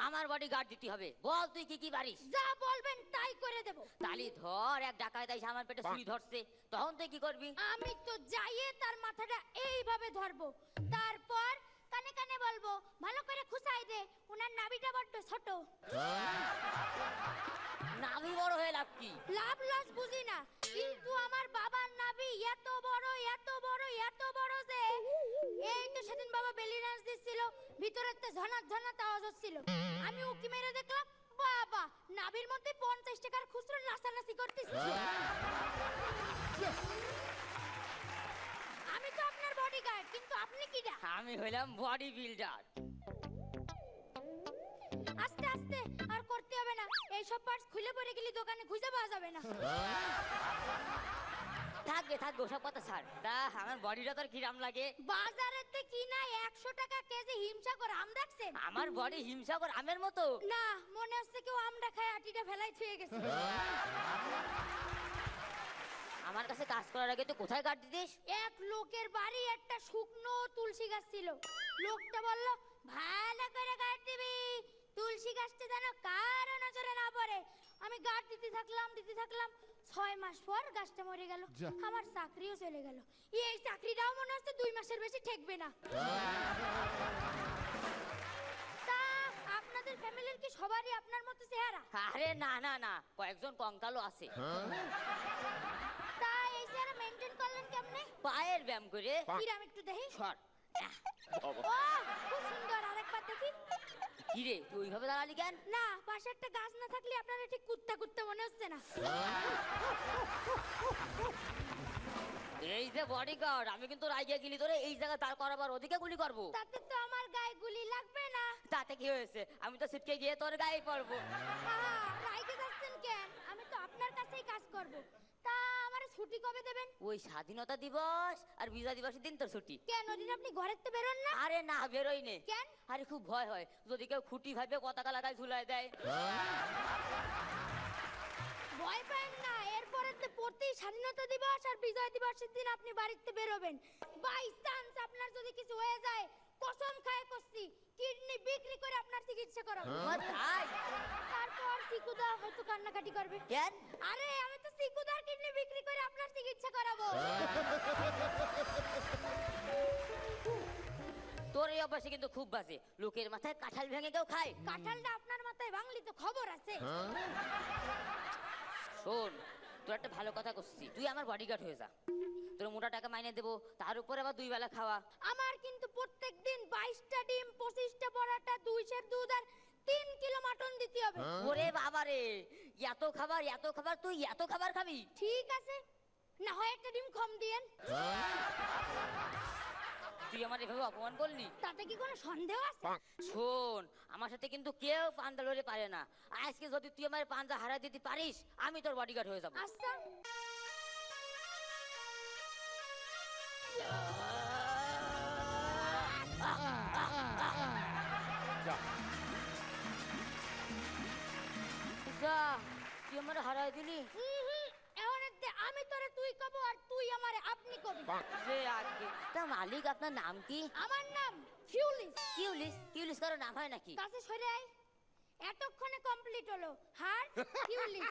আমার body guard দিতে হবে। বল তুই কি কি পারিস? যা বলবেন তাই করে দেব। তালি ধর, এক ডাকাত এসে আমার পেটে ছুরি ধরছে, তখন তুই কি করবি? আমি তো যাইয়ে তার মাথাটা এইভাবে ধরবো, তারপর কানে কানে বলবো ভালো করে খুসাই দে, উনার নাভিটা বড্ড ছোট। নাভি বড় হয়ে লাভ কি? লাভ লস বুঝি না, কিন্তু আমার বাবার নাভি এত বড় এত বড় এত বড় যে এই তো সেদিন বাবা বেলি ডান্স দিচ্ছিল, ভিতরে তো ঝনাত ঝনাত আওয়াজ হচ্ছিল। আমি উকি মেরে দেখলাম বাবা নাভির মধ্যে 50 টাকার খুচরো নাচানাচি করতেছে। আমি তো আপনার বডিগার্ড, কিন্তু আপনি কিডা? আমি হইলাম বডি বিল্ডার। আস্তে আস্তে, আর করতে হবে না, এইসব পার্টস খুলে পড়ে গেলে দোকানে খুঁজে পাওয়া যাবে না। থাকবে থাকবে, ওসব কথা ছাড়। তা আমার বডিটা তোর কিরাম লাগে? বাজারেতে কিনা 100 টাকা কেজি হিমসাগর আম দেখছেন? আমার বডি হিমসাগর আমের মতো? না, মনে হচ্ছে কেউ আমটা খায় আটিটা ফেলাই ছুঁয়ে গেছে। আমার কাছে কাজ করার আগে তুই কোথায় গার্ড দিতিস? এক লোকের বাড়ি একটা শুকনো তুলসী গাছ ছিল। লোকটা বলল ভালো করে গাছ দিবি, তুলসী গাছটা যেন কারো নজরে না পড়ে। আমি গাছ দিতে থাকলাম 6 মাস পর গাছটা মরে গেল, আমার চাকরিও চলে গেল। এই চাকরিটাও মনে হচ্ছে 2 মাসের বেশি ঠেকবে না। তা আপনাদের ফ্যামিলির কি সবারই আপনার মতো চেহারা? আরে না না না, কয়েকজন কঙ্কালও আছে। তা এই চেহারা মেইনটেইন করলেন কেমনে? পায়ের ব্যায়াম করে। কিরাম একটু দেখি। সর। ও খুব সুন্দর, আরেকবার দেখি। কি রে, তুই ওইভাবে দাঁড়ালি কেন? না, পাশে একটা গাছ না থাকলে আপনার ঠিক কুত্তা কুত্তা মনে হচ্ছে না। এই যে বডিগার্ড, আমি কিন্তু রাইগে গেলি তোরে এই জায়গা দাঁড় করাবার ওদিকে গুলি করবো। তাতে তো আমার গায়ে গুলি লাগবে না। তাতে কি হয়েছে? আমি তো ছিটকে গিয়ে তোর গায়ে পড়বো। রাইগে যাচ্ছেন কেন? আমি তো আপনার কাছেই কাজ করব। তা আমারে ছুটি কবে দেবেন? ওই স্বাধীনতা দিবস আর বিজয় দিবসের দিন তোর ছুটি। কেন, ওদিন আপনি ঘরের তো বেরোন না? আরে না, বেরোই নে। কেন? আরে খুব ভয় হয়, যদি কেউ খুঁটি ভাবে পতাকা লাগায় ঝুলাই দেয়। ভয় পাবেন না, এরপরে তো প্রতি স্বাধীনতা দিবস আর বিজয় দিবসের দিন আপনি বাড়িতে বেরোবেন। বাই চান্স আপনার যদি কিছু হয়ে যায়, কসম খায় করছি কিডনি বিক্রি করে আপনার চিকিৎসা করাবো। তাই? তারপর চিকুদা হয়তো কান্নাকাটি করবে। কেন? আরে আমি তো চিকুদার কিডনি বিক্রি করে আপনার চিকিৎসা করাবো। তোর এই অভ্যাসে কিন্তু খুব বাজে, লোকের মাথায় কাঁঠাল ভেঙে কেউ খায়। কাঁঠালটা আপনার মাথায় ভাঙলি তো খবর আছে। শোন, তোর একটা ভালো কথা করছি, তুই আমার বডিগার্ড হয়ে যা। তোর মোটা টাকা মাইনে দেবো, তার উপরে আবার 2 বেলা খাওয়া। আমার কিন্তু প্রত্যেকদিন 22টা ডিম, 25টা পরোটা, 2 সের দুধ আর 3 কিলো মাটন দিতে হবে। ওরে বাবা রে, এত খাবার, তুই এত খাবার খাবি? ঠিক আছে, না হয় একটা ডিম কম দিয়েন। তুই আমার এভাবে অপমান করলি? তাতে কি কোনো সন্দেহ আছে? শোন, আমার সাথে কিন্তু কেউ পাঞ্জা লড়ে পারে না। আজকে যদি তুই আমার পাঞ্জা হারা দিতে পারিস, আমি তোর বডিগার্ড হয়ে যাবো। আচ্ছা, যা, তুই আমার হারাই দিলি। এখন আমি তোরে তুই কব আর তুই আমারে আপনি কবি। সে আগে তা মালিক, আপনার নাম কি? আমার নাম ফিউলিস। কিউলিস কারো নাম হয় নাকি? কাছে সরে আয়, এতক্ষণে কমপ্লিট হলো হার্ট ফিউলিস।